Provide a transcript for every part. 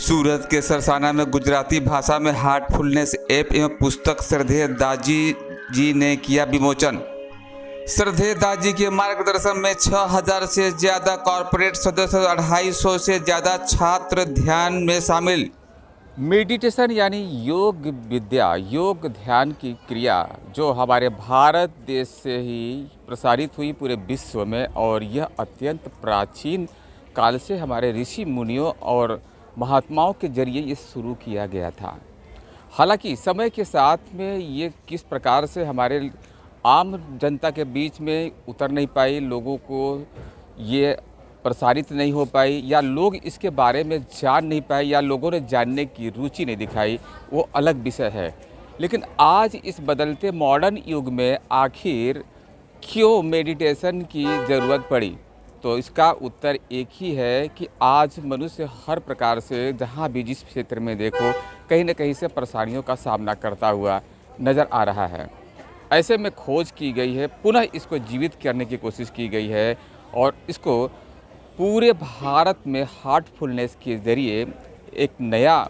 सूरत के सरसाना में गुजराती भाषा में हार्टफुलनेस ऐप एवं पुस्तक श्रद्धेय दाजी जी ने किया विमोचन। श्रद्धेय दाजी के मार्गदर्शन में 6000 से ज़्यादा कॉरपोरेट सदस्य और 250 से ज़्यादा छात्र ध्यान में शामिल। मेडिटेशन यानी योग विद्या, योग ध्यान की क्रिया जो हमारे भारत देश से ही प्रसारित हुई पूरे विश्व में, और यह अत्यंत प्राचीन काल से हमारे ऋषि मुनियों और महात्माओं के जरिए ये शुरू किया गया था। हालांकि समय के साथ में ये किस प्रकार से हमारे आम जनता के बीच में उतर नहीं पाई, लोगों को ये प्रसारित नहीं हो पाई, या लोग इसके बारे में जान नहीं पाए, या लोगों ने जानने की रुचि नहीं दिखाई, वो अलग विषय है। लेकिन आज इस बदलते मॉडर्न युग में आखिर क्यों मेडिटेशन की ज़रूरत पड़ी? तो इसका उत्तर एक ही है कि आज मनुष्य हर प्रकार से जहाँ भी जिस क्षेत्र में देखो कहीं न कहीं से परेशानियों का सामना करता हुआ नज़र आ रहा है। ऐसे में खोज की गई है, पुनः इसको जीवित करने की कोशिश की गई है, और इसको पूरे भारत में हार्टफुलनेस के ज़रिए एक नया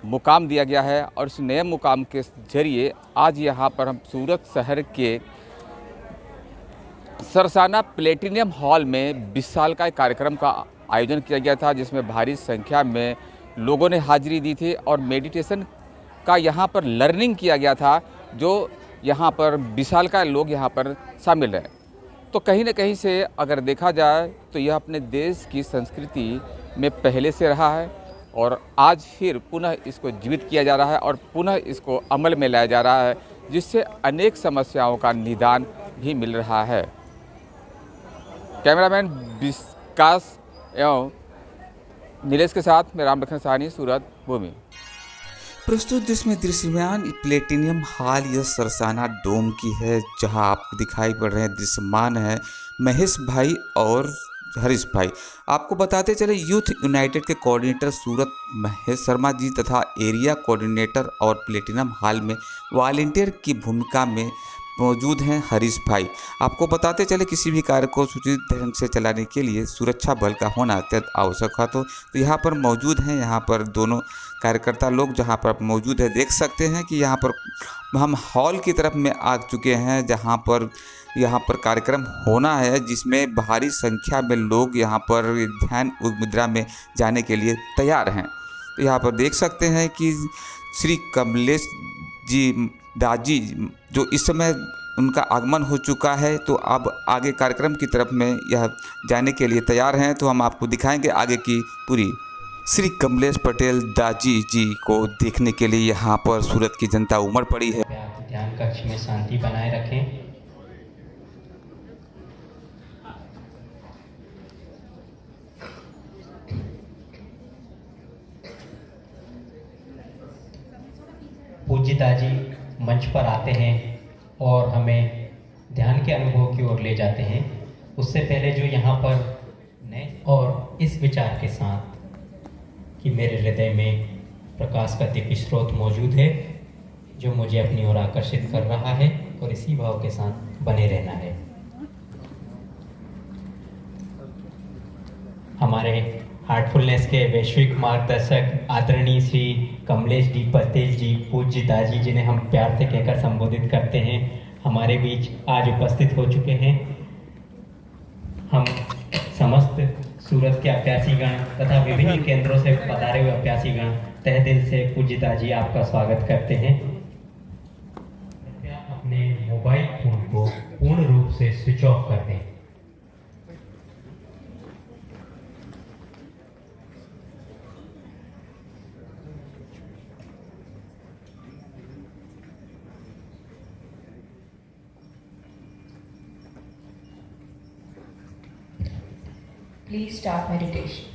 मुकाम दिया गया है। और इस नए मुकाम के ज़रिए आज यहाँ पर हम सूरत शहर के सरसाना प्लेटिनियम हॉल में विशालकाय कार्यक्रम का आयोजन किया गया था, जिसमें भारी संख्या में लोगों ने हाजिरी दी थी और मेडिटेशन का यहाँ पर लर्निंग किया गया था, जो यहाँ पर विशालकाय लोग यहाँ पर शामिल हैं। तो कहीं न कहीं से अगर देखा जाए तो यह अपने देश की संस्कृति में पहले से रहा है, और आज फिर पुनः इसको जीवित किया जा रहा है और पुनः इसको अमल में लाया जा रहा है, जिससे अनेक समस्याओं का निदान भी मिल रहा है। कैमरामैन विकास एवं नीलेश के साथ मैं राम लखन साहनी, सूरत भूमि। प्रस्तुत दृश्य में दृश्यमान प्लेटिनियम हॉल यह सरसाना डोम की है, जहां आपको दिखाई पड़ रहे हैं दृश्यमान है महेश भाई और हरीश भाई। आपको बताते चले यूथ यूनाइटेड के कोऑर्डिनेटर सूरत महेश शर्मा जी तथा एरिया कोऑर्डिनेटर और प्लेटिनियम हॉल में वॉलंटियर की भूमिका में मौजूद हैं हरीश भाई। आपको बताते चले किसी भी कार्य को सुचित ढंग से चलाने के लिए सुरक्षा बल का होना अत्यंत आवश्यक है। तो यहाँ पर मौजूद हैं, यहाँ पर दोनों कार्यकर्ता लोग जहाँ पर मौजूद है, देख सकते हैं कि यहाँ पर हम हॉल की तरफ में आ चुके हैं, जहाँ पर कार्यक्रम होना है, जिसमें भारी संख्या में लोग यहाँ पर ध्यान मुद्रा में जाने के लिए तैयार हैं। तो यहाँ पर देख सकते हैं कि श्री कमलेश जी दाजी जो इस समय उनका आगमन हो चुका है, तो अब आगे कार्यक्रम की तरफ में यह जाने के लिए तैयार हैं। तो हम आपको दिखाएंगे आगे की पूरी। श्री कमलेश पटेल दाजी जी को देखने के लिए यहाँ पर सूरत की जनता उमड़ पड़ी है। ध्यान कक्ष में शांति बनाए रखें। पूज्य दाजी मंच पर आते हैं और हमें ध्यान के अनुभव की ओर ले जाते हैं। उससे पहले जो यहाँ पर नए और इस विचार के साथ कि मेरे हृदय में प्रकाश का दिव्य स्रोत मौजूद है जो मुझे अपनी ओर आकर्षित कर रहा है, और इसी भाव के साथ बने रहना है। हमारे हार्टफुलनेस के वैश्विक मार्गदर्शक आदरणीय श्री कमलेश डी पटेल जी, पूज्य दाजी जिन्हें हम प्यार से कहकर संबोधित करते हैं, हमारे बीच आज उपस्थित हो चुके हैं। हम समस्त सूरत के अभ्यासीगण तथा विभिन्न केंद्रों से पधारे हुए अभ्यासीगण तहे दिल से पूज्य दाजी आपका स्वागत करते हैं। कृपया अपने मोबाइल फोन को पूर्ण रूप से स्विच ऑफ कर दें। Please start meditation.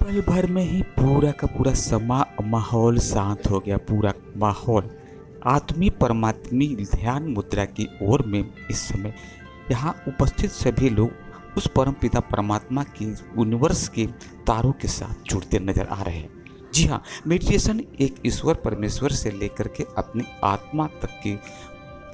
पल भर में ही पूरा का पूरा माहौल शांत हो गया। पूरा माहौल आत्मी परमात्मी ध्यान मुद्रा की ओर में इस समय यहाँ उपस्थित सभी लोग उस परम पिता परमात्मा के यूनिवर्स के तारों के साथ जुड़ते नजर आ रहे हैं। जी हाँ, मेडिटेशन एक ईश्वर परमेश्वर से लेकर के अपनी आत्मा तक की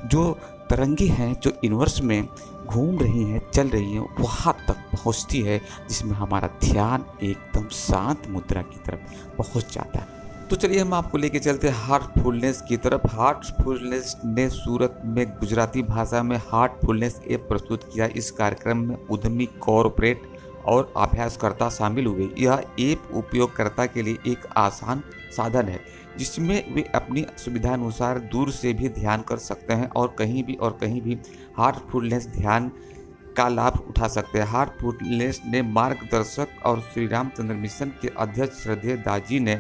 जो तरंगे हैं, जो यूनिवर्स में घूम रही हैं, चल रही हैं, वहाँ तक पहुँचती है, जिसमें हमारा ध्यान एकदम शांत मुद्रा की तरफ पहुँच जाता है। तो चलिए हम आपको लेके चलते हैं हार्टफुलनेस की तरफ। हार्टफुलनेस ने सूरत में गुजराती भाषा में हार्टफुलनेस ऐप प्रस्तुत किया। इस कार्यक्रम में उद्यमी, कॉरपोरेट और अभ्यासकर्ता शामिल हुए। यह ऐप उपयोगकर्ता के लिए एक आसान साधन है जिसमें वे अपनी सुविधानुसार दूर से भी ध्यान कर सकते हैं और कहीं भी हार्टफुलनेस ध्यान का लाभ उठा सकते हैं। हार्टफुलनेस ने मार्गदर्शक और श्री रामचंद्र मिशन के अध्यक्ष श्रद्धेय दाजी ने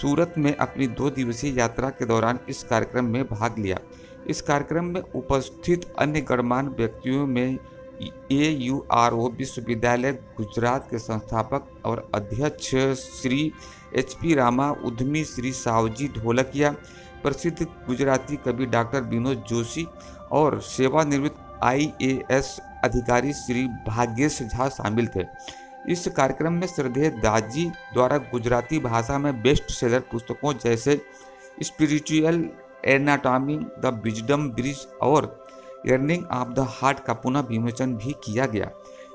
सूरत में अपनी 2 दिवसीय यात्रा के दौरान इस कार्यक्रम में भाग लिया। इस कार्यक्रम में उपस्थित अन्य गणमान्य व्यक्तियों में AURO विश्वविद्यालय गुजरात के संस्थापक और अध्यक्ष श्री HP रामा, उद्यमी श्री सावजी ढोलकिया, प्रसिद्ध गुजराती कवि डॉक्टर विनोद जोशी और सेवानिवृत्त IAS अधिकारी श्री भाग्येश झा शामिल थे। इस कार्यक्रम में श्रद्धेय दाजी द्वारा गुजराती भाषा में बेस्ट सेलर पुस्तकों जैसे spiritual anatomy, the wisdom bridge और अर्निंग ऑफ द हार्ट का पुनः विमोचन भी किया गया।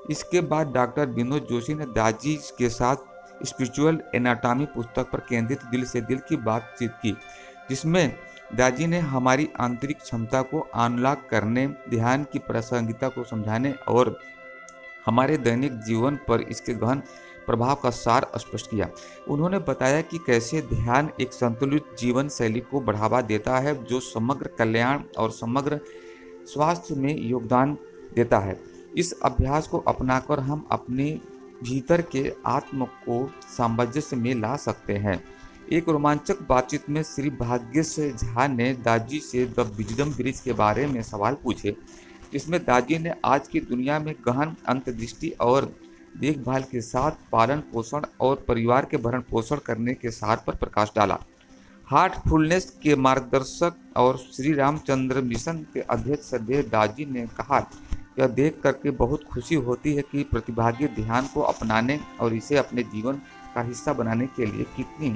इसके बाद डॉक्टर विनोद जोशी ने दाजी के साथ स्पिरिचुअल एनाटॉमी पुस्तक पर केंद्रित दिल से दिल की बातचीत की, जिसमें दाजी ने हमारी आंतरिक क्षमता को अनलॉक करने, ध्यान की प्रासंगिकता को समझाने और हमारे दैनिक जीवन पर इसके गहन प्रभाव का सार स्पष्ट किया। उन्होंने बताया कि कैसे ध्यान एक संतुलित जीवन शैली को बढ़ावा देता है जो समग्र कल्याण और समग्र स्वास्थ्य में योगदान देता है। इस अभ्यास को अपनाकर हम अपने भीतर के आत्म को सामंजस्य में ला सकते हैं। एक रोमांचक बातचीत में श्री भाग्येश झा ने दाजी से द विजडम ब्रिज के बारे में सवाल पूछे, जिसमें दाजी ने आज की दुनिया में गहन अंतर्दृष्टि और देखभाल के साथ पालन पोषण और परिवार के भरण पोषण करने के सार पर प्रकाश डाला। हार्टफुलनेस के मार्गदर्शक और श्री रामचंद्र मिशन के अध्यक्ष श्रद्धेय दाजी ने कहा, यह देख करके बहुत खुशी होती है कि प्रतिभागी ध्यान को अपनाने और इसे अपने जीवन का हिस्सा बनाने के लिए कितनी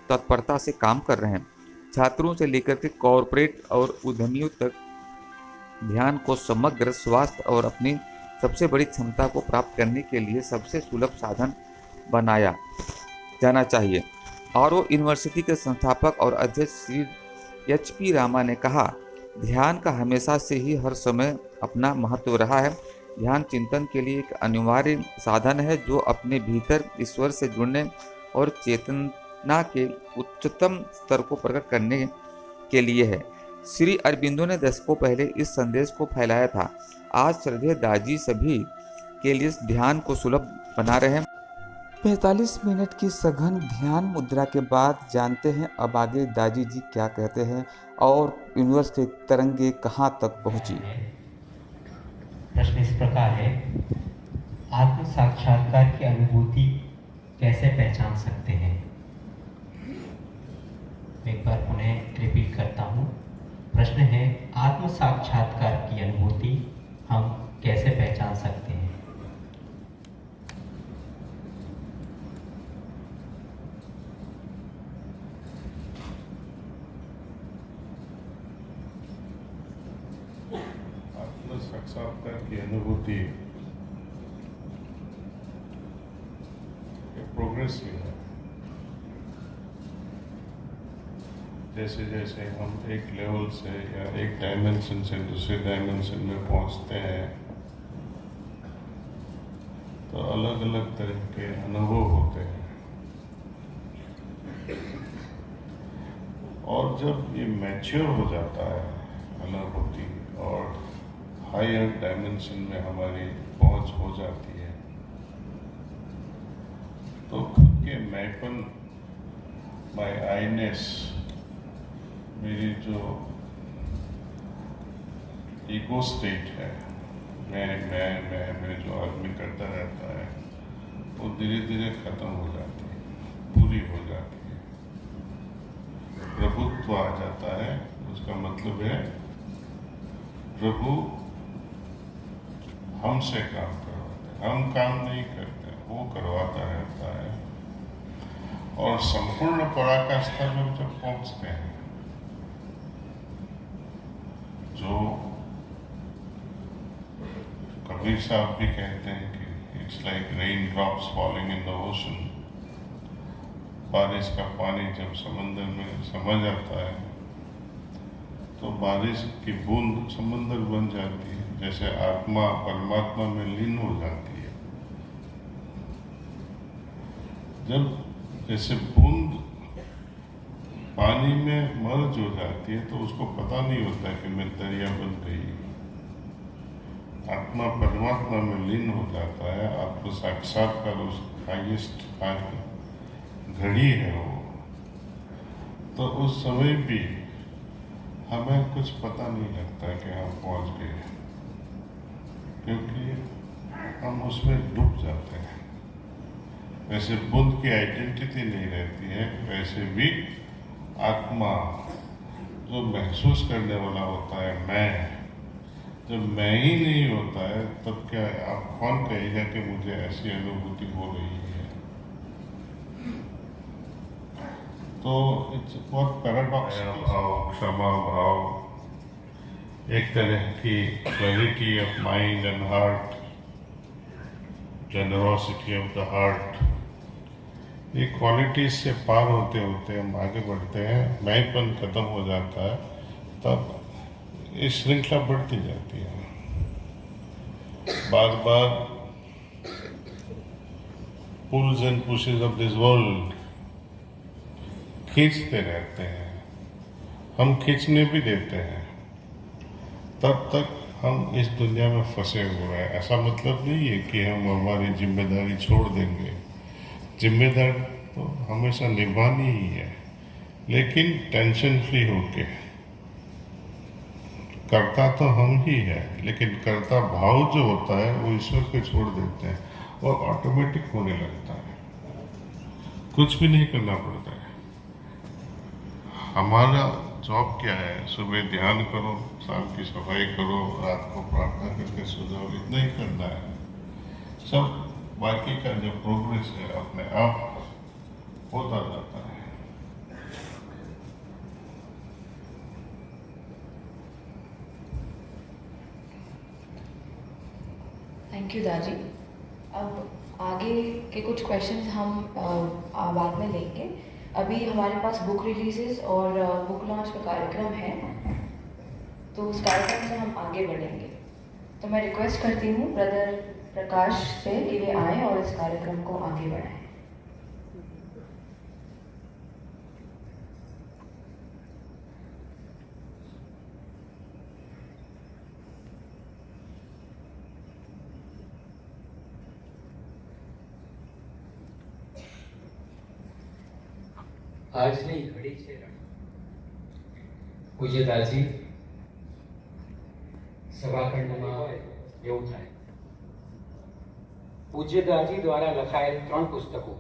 तत्परता से काम कर रहे हैं। छात्रों से लेकर के कॉरपोरेट और उद्यमियों तक ध्यान को समग्र स्वास्थ्य और अपनी सबसे बड़ी क्षमता को प्राप्त करने के लिए सबसे सुलभ साधन बनाया जाना चाहिए। और यूनिवर्सिटी के संस्थापक और अध्यक्ष श्री HP रामा ने कहा, ध्यान का हमेशा से ही हर समय अपना महत्व रहा है। ध्यान चिंतन के लिए एक अनिवार्य साधन है जो अपने भीतर ईश्वर से जुड़ने और चेतना के उच्चतम स्तर को प्रकट करने के लिए है। श्री अरबिंदो ने दशकों पहले इस संदेश को फैलाया था। आज श्रद्धेय दाजी सभी के लिए ध्यान को सुलभ बना रहे हैं। 45 मिनट की सघन ध्यान मुद्रा के बाद जानते हैं अब आगे दाजी जी क्या कहते हैं और यूनिवर्स के तरंगे कहाँ तक पहुँची। प्रश्न इस प्रकार है, आत्म साक्षात्कार की अनुभूति कैसे पहचान सकते हैं? मैं एक बार पुनः रिपीट करता हूँ। प्रश्न है, आत्म साक्षात्कार की अनुभूति हम कैसे पहचान सकते हैं? आत्म साक्षात्कार की अनुभूति प्रोग्रेसिव है। जैसे जैसे हम एक लेवल से या एक डायमेंशन से दूसरे डायमेंशन में पहुंचते हैं तो अलग अलग तरह के अनुभव होते हैं, और जब ये मैच्योर हो जाता है अनुभूति और हायर डायमेंशन में हमारी पहुंच हो जाती है तो खुद के मैपन माय आईनेस, मेरी जो ईगो स्टेट है, मैं जो आदमी करता रहता है, वो धीरे धीरे खत्म हो जाती है, पूरी हो जाती है। प्रभुत्व आ जाता है, उसका मतलब है प्रभु हमसे काम करवाते हैं, हम काम नहीं करते, वो करवाता रहता है। और संपूर्ण पराकाष्ठा स्तर में जब पहुंचते हैं, जो कबीर साहब भी कहते हैं कि it's like rain drops falling in the ocean, बारिश का पानी जब समंदर में समा जाता है तो बारिश की बूंद समंदर बन जाती है, जैसे आत्मा परमात्मा में लीन हो जाती है। जब जैसे बूंद पानी में मर्ज हो जाती है तो उसको पता नहीं होता कि मैं दरिया बन गई। आत्मा परमात्मा में लीन हो जाता है, आपको साक्षात्कार उस हाईएस्ट घड़ी है वो। तो उस समय भी हमें कुछ पता नहीं लगता कि हम पहुंच गए, क्योंकि हम उसमें डूब जाते हैं। वैसे बुद्ध की आइडेंटिटी नहीं रहती है, वैसे भी आत्मा जो महसूस करने वाला होता है, मैं, जब मैं ही नहीं होता है तब क्या आप कौन कहेगा कि मुझे ऐसी अनुभूति हो रही है। तो इट्स बहुत पैराडॉक्स भाव, क्षमा भाव, एक तरह की clarity of mind and heart, generosity of the heart, ये क्वालिटीज से पार होते होते हम आगे बढ़ते हैं, मैंपन खत्म हो जाता है, तब ये श्रृंखला बढ़ती जाती है। बार बार pulls and pushes of this world खींचते रहते हैं, हम खींचने भी देते हैं, तब तक हम इस दुनिया में फंसे हुए हैं। ऐसा मतलब नहीं है कि हम हमारी जिम्मेदारी छोड़ देंगे, जिम्मेदारी तो हमेशा निभानी ही है, लेकिन टेंशन फ्री होके। करता तो हम ही है, लेकिन करता भाव जो होता है वो ईश्वर पे छोड़ देते हैं और ऑटोमेटिक होने लगता है, कुछ भी नहीं करना पड़ता है। हमारा जॉब क्या है? सुबह ध्यान करो, शाम की सफाई करो, रात को प्रार्थना करके सो जाओ, इतना ही करना है। सब बाकी का जो प्रोग्रेस है अपने आप होता जाता है। थैंक यू दाजी। अब आगे के कुछ क्वेश्चंस हम बाद में लेंगे। अभी हमारे पास बुक रिलीजेस और बुक लॉन्च का कार्यक्रम है, तो उस कार्यक्रम से हम आगे बढ़ेंगे। तो मैं रिक्वेस्ट करती हूँ ब्रदर प्रकाश से कि वे आए और इस कार्यक्रम को आगे बढ़ाएं। આજની ઘડી છે પૂજ્યદાસજી સભાખંડમાં એવું થાય। પૂજ્યદાસજી દ્વારા લખાયેલ 3 પુસ્તકો,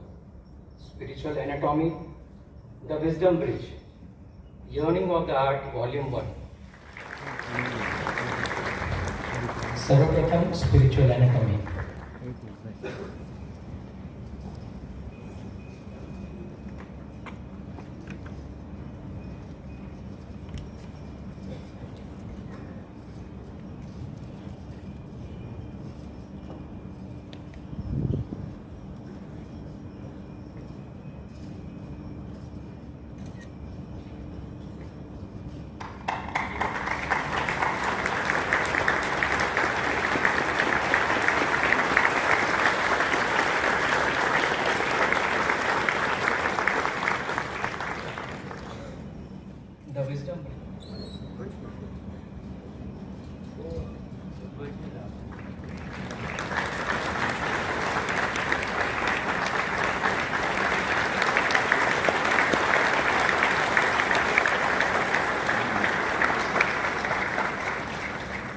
spiritual anatomy, the wisdom bridge, yearning of the heart volume 1। સર્વપ્રથમ સ્પિરિચ્યુઅલ એનાટોમી। The wisdom.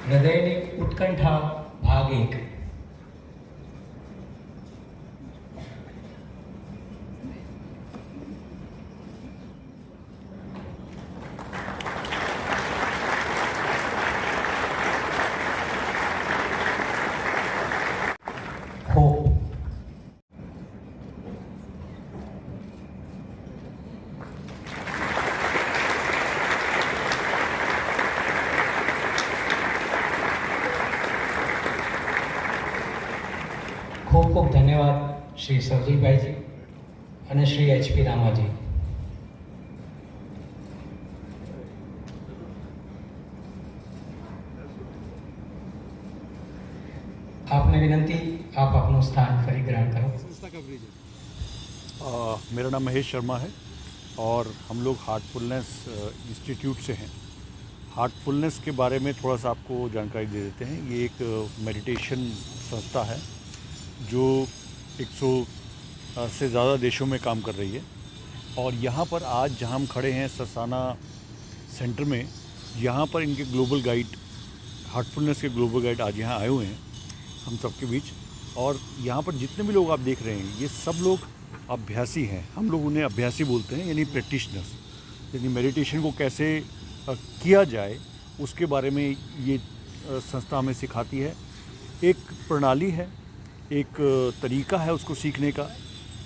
હૃદયની ઉત્કંઠા ભાગ 1। ધન્યવાદ શ્રી સવજીભાઈજી અને શ્રી HP રામાજી. आपने विनंती आप अपना स्थान फरी ग्रहण करो. मेरा नाम महेश शर्मा है और हम लोग हार्टफुलनेस इंस्टीट्यूट से हैं. हार्टफुलनेस के बारे में थोड़ा सा आपको जानकारी दे देते हैं. ये एक मेडिटेशन संस्था है जो 100 से ज़्यादा देशों में काम कर रही है. और यहाँ पर आज जहाँ हम खड़े हैं सरसाना सेंटर में, यहाँ पर इनके ग्लोबल गाइड, हार्टफुलनेस के ग्लोबल गाइड आज यहाँ आए हुए हैं हम सबके बीच. और यहाँ पर जितने भी लोग आप देख रहे हैं ये सब लोग अभ्यासी हैं. हम लोग उन्हें अभ्यासी बोलते हैं, यानी प्रैक्टिशनर्स. यानी मेडिटेशन को कैसे किया जाए उसके बारे में ये संस्था हमें सिखाती है. एक प्रणाली है, एक तरीका है उसको सीखने का,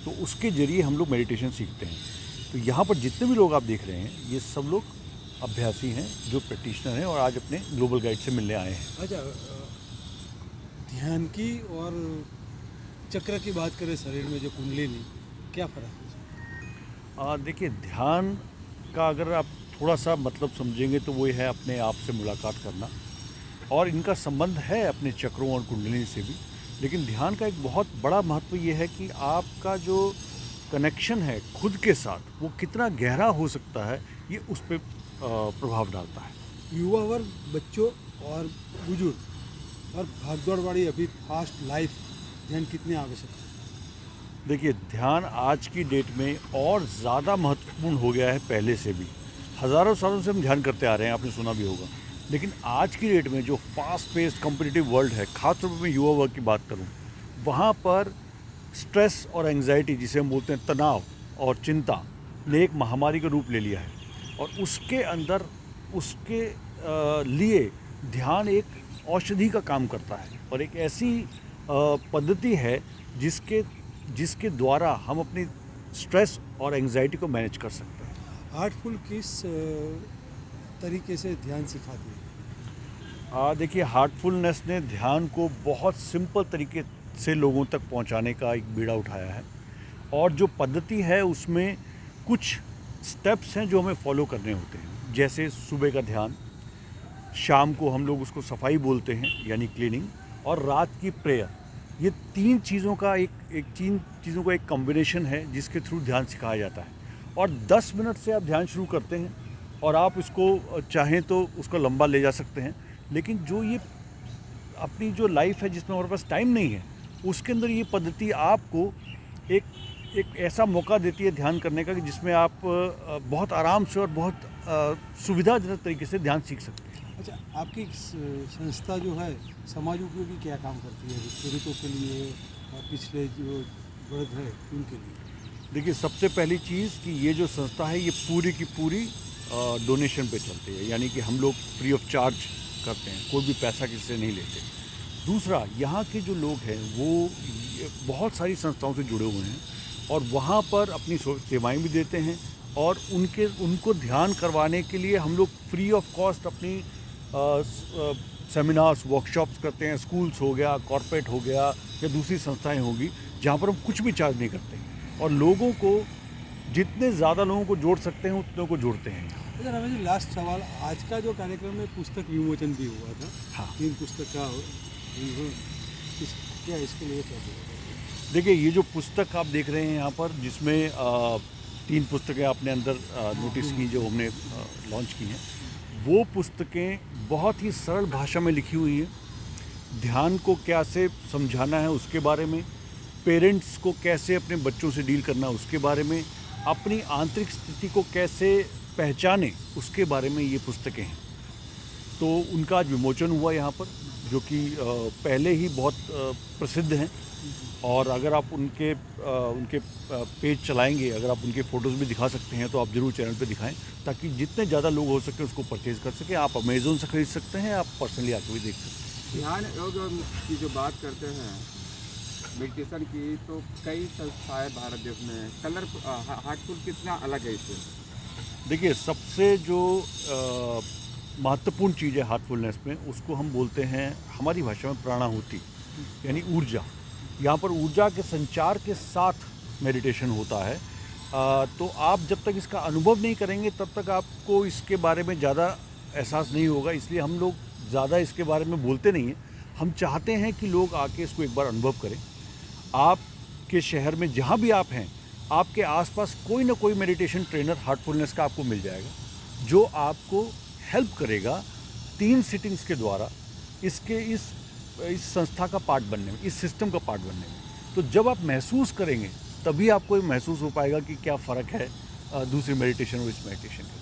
तो उसके ज़रिए हम लोग मेडिटेशन सीखते हैं. तो यहाँ पर जितने भी लोग आप देख रहे हैं ये सब लोग अभ्यासी हैं जो प्रैक्टिशनर हैं और आज अपने ग्लोबल गाइड से मिलने आए हैं. अच्छा, ध्यान की और चक्र की बात करें, शरीर में जो कुंडलिनी, क्या फ़र्क है? देखिए, ध्यान का अगर आप थोड़ा सा मतलब समझेंगे तो वो है अपने आप से मुलाकात करना, और इनका संबंध है अपने चक्रों और कुंडलिनी से भी. लेकिन ध्यान का एक बहुत बड़ा महत्व ये है कि आपका जो कनेक्शन है खुद के साथ वो कितना गहरा हो सकता है, ये उस पर प्रभाव डालता है. युवा वर्ग, बच्चों और बुजुर्ग और भागदौड़ वाली अभी फास्ट लाइफ, ध्यान कितने आवश्यक है? देखिए, ध्यान आज की डेट में और ज़्यादा महत्वपूर्ण हो गया है पहले से भी. हज़ारों सालों से हम ध्यान करते आ रहे हैं, आपने सुना भी होगा. लेकिन आज की डेट में जो फास्ट पेस्ड कॉम्पिटिटिव वर्ल्ड है, खासतौर पर मैं युवा वर्ग की बात करूं, वहाँ पर स्ट्रेस और एंग्जाइटी, जिसे हम बोलते हैं तनाव और चिंता, ने एक महामारी का रूप ले लिया है. और उसके अंदर उसके लिए ध्यान एक औषधि का काम करता है और एक ऐसी पद्धति है जिसके द्वारा हम अपनी स्ट्रेस और एंग्जाइटी को मैनेज कर सकते हैं. हार्टफुल किस तरीके से ध्यान सिखाती है? देखिए, हार्टफुलनेस ने ध्यान को बहुत सिंपल तरीके से लोगों तक पहुंचाने का एक बीड़ा उठाया है. और जो पद्धति है उसमें कुछ स्टेप्स हैं जो हमें फॉलो करने होते हैं. जैसे सुबह का ध्यान, शाम को हम लोग उसको सफाई बोलते हैं यानी क्लीनिंग, और रात की प्रेयर. ये तीन चीज़ों का एक कॉम्बिनेशन है जिसके थ्रू ध्यान सिखाया जाता है. और 10 मिनट से आप ध्यान शुरू करते हैं और आप इसको चाहें तो उसको लंबा ले जा सकते हैं. लेकिन जो ये अपनी जो लाइफ है जिसमें हमारे पास टाइम नहीं है, उसके अंदर ये पद्धति आपको एक ऐसा मौका देती है ध्यान करने का कि जिसमें आप बहुत आराम से और बहुत सुविधाजनक तरीके से ध्यान सीख सकते हैं. अच्छा, आपकी संस्था जो है समाज उपयोगी क्या काम करती है पीड़ितों के लिए और पिछले जो वर्ग है उनके लिए? देखिए, सबसे पहली चीज़ कि ये जो संस्था है ये पूरी की पूरी डोनेशन पे चलती है, यानी कि हम लोग फ्री ऑफ चार्ज करते हैं, कोई भी पैसा किसी से नहीं लेते. दूसरा, यहाँ के जो लोग हैं वो बहुत सारी संस्थाओं से जुड़े हुए हैं और वहाँ पर अपनी सेवाएं भी देते हैं. और उनको ध्यान करवाने के लिए हम लोग फ्री ऑफ कॉस्ट अपनी सेमिनार्स, वर्कशॉप्स करते हैं. स्कूल्स हो गया, कॉर्पोरेट हो गया या दूसरी संस्थाएं होगी जहाँ पर हम कुछ भी चार्ज नहीं करते हैं. और लोगों को जितने ज़्यादा लोगों को जोड़ सकते हैं उतने को जोड़ते हैं. अच्छा रमेश जी, लास्ट सवाल, आज का जो कार्यक्रम में पुस्तक विमोचन भी हुआ था. हाँ. 3 पुस्तक का क्या इसके लिए क्या? देखिए, ये जो पुस्तक आप देख रहे हैं यहाँ पर, जिसमें 3 पुस्तकें आपने अंदर नोटिस की जो हमने लॉन्च की हैं, वो पुस्तकें बहुत ही सरल भाषा में लिखी हुई हैं. ध्यान को कैसे समझाना है उसके बारे में, पेरेंट्स को कैसे अपने बच्चों से डील करना उसके बारे में, अपनी आंतरिक स्थिति को कैसे पहचाने उसके बारे में ये पुस्तकें हैं. तो उनका आज विमोचन हुआ यहाँ पर, जो कि पहले ही बहुत प्रसिद्ध हैं. और अगर आप उनके पेज चलाएंगे, अगर आप उनके फ़ोटोज़ भी दिखा सकते हैं तो आप ज़रूर चैनल पे दिखाएं, ताकि जितने ज़्यादा लोग हो सके उसको परचेज़ कर सकें. आप अमेज़ोन से खरीद सकते हैं, आप पर्सनली आके भी देख सकते हैं. ध्यान योग की जो बात करते हैं मेडिटेशन की, तो कई संस्थाएं भारत देश में. हार्टफुल कितना अलग है इससे? देखिए, सबसे जो महत्वपूर्ण चीज़ है हार्टफुलनेस में, उसको हम बोलते हैं हमारी भाषा में प्राणाहुति, यानी ऊर्जा. यहाँ पर ऊर्जा के संचार के साथ मेडिटेशन होता है। तो आप जब तक इसका अनुभव नहीं करेंगे तब तक आपको इसके बारे में ज़्यादा एहसास नहीं होगा, इसलिए हम लोग ज़्यादा इसके बारे में बोलते नहीं हैं। हम चाहते हैं कि लोग आके इसको एक बार अनुभव करें। आपके शहर में जहाँ भी आप हैं, आपके आसपास कोई ना कोई मेडिटेशन ट्रेनर हार्टफुलनेस का आपको मिल जाएगा, जो आपको हेल्प करेगा 3 सिटिंग्स के द्वारा इस संस्था का पार्ट बनने में, इस सिस्टम का पार्ट बनने में। तो जब आप महसूस करेंगे तभी आपको ये महसूस हो पाएगा कि क्या फ़र्क है दूसरी मेडिटेशन और इस मेडिटेशन के।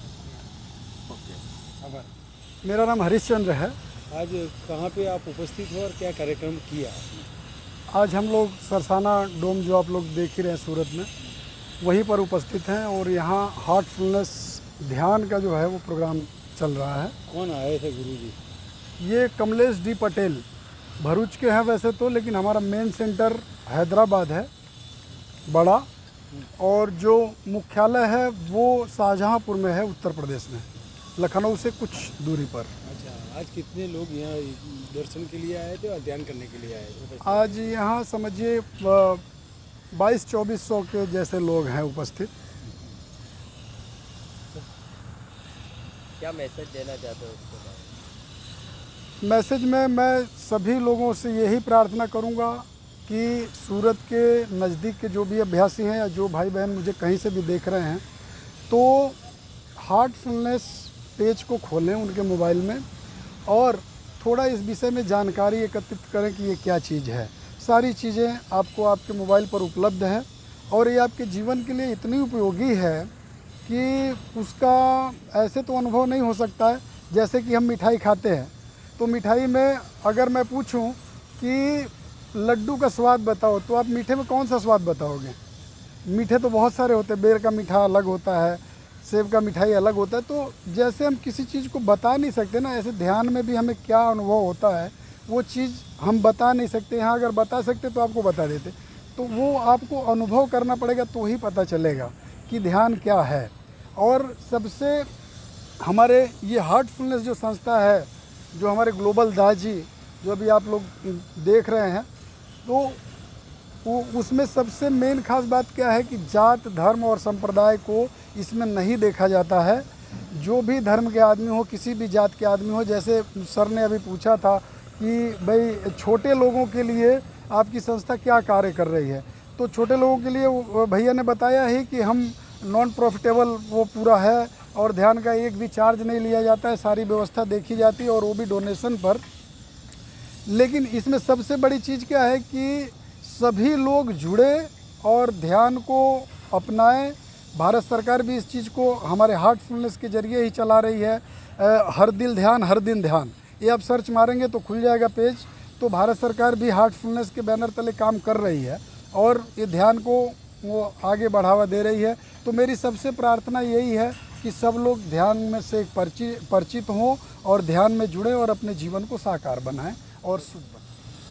मेरा नाम हरिश्चंद्र है। आज कहाँ पे आप उपस्थित हो और क्या कार्यक्रम किया? आज हम लोग सरसाना डोम जो आप लोग देख ही रहे हैं सूरत में, वहीं पर उपस्थित हैं और यहाँ हार्टफुलनेस ध्यान का जो है वो प्रोग्राम चल रहा है। कौन आए थे गुरुजी? ये कमलेश डी पटेल भरूच के हैं वैसे तो, लेकिन हमारा मेन सेंटर हैदराबाद है बड़ा, और जो मुख्यालय है वो शाहजहाँपुर में है, उत्तर प्रदेश में, लखनऊ से कुछ दूरी पर। अच्छा, आज कितने लोग यहाँ दर्शन के लिए आए थे और ध्यान करने के लिए आए थे? आज यहाँ समझिए 22-2400 के जैसे लोग हैं उपस्थित। क्या मैसेज देना चाहते हो उसके बारे में? मैसेज में मैं सभी लोगों से यही प्रार्थना करूँगा कि सूरत के नज़दीक के जो भी अभ्यासी हैं या जो भाई बहन मुझे कहीं से भी देख रहे हैं, तो हार्टफुलनेस पेज को खोलें उनके मोबाइल में और थोड़ा इस विषय में जानकारी एकत्रित करें कि ये क्या चीज़ है। सारी चीज़ें आपको आपके मोबाइल पर उपलब्ध हैं और ये आपके जीवन के लिए इतनी उपयोगी है कि उसका ऐसे तो अनुभव नहीं हो सकता है। जैसे कि हम मिठाई खाते हैं, तो मिठाई में अगर मैं पूछूं कि लड्डू का स्वाद बताओ, तो आप मीठे में कौन सा स्वाद बताओगे? मीठे तो बहुत सारे होते हैं, बेर का मीठा अलग होता है, सेब का मिठाई अलग होता है। तो जैसे हम किसी चीज़ को बता नहीं सकते ना, ऐसे ध्यान में भी हमें क्या अनुभव होता है वो चीज़ हम बता नहीं सकते। यहाँ अगर बता सकते तो आपको बता देते, तो वो आपको अनुभव करना पड़ेगा तो ही पता चलेगा कि ध्यान क्या है। और सबसे हमारे ये हार्टफुलनेस जो संस्था है, जो हमारे ग्लोबल दाजी जो अभी आप लोग देख रहे हैं, तो वो उसमें सबसे मेन खास बात क्या है कि जात धर्म और संप्रदाय को इसमें नहीं देखा जाता है। जो भी धर्म के आदमी हो, किसी भी जात के आदमी हो, जैसे सर ने अभी पूछा था कि भाई छोटे लोगों के लिए आपकी संस्था क्या कार्य कर रही है, तो छोटे लोगों के लिए भैया ने बताया ही कि हम नॉन प्रॉफिटेबल वो पूरा है और ध्यान का एक भी चार्ज नहीं लिया जाता है, सारी व्यवस्था देखी जाती है और वो भी डोनेशन पर। लेकिन इसमें सबसे बड़ी चीज़ क्या है कि सभी लोग जुड़े और ध्यान को अपनाएं। भारत सरकार भी इस चीज़ को हमारे हार्टफुलनेस के जरिए ही चला रही है। हर दिल ध्यान हर दिन ध्यान, ये आप सर्च मारेंगे तो खुल जाएगा पेज। तो भारत सरकार भी हार्टफुलनेस के बैनर तले काम कर रही है और ये ध्यान को वो आगे बढ़ावा दे रही है। तो मेरी सबसे प्रार्थना यही है कि सब लोग ध्यान में से परिचित हों और ध्यान में जुड़ें और अपने जीवन को साकार बनाएं और शुभ बनाएं।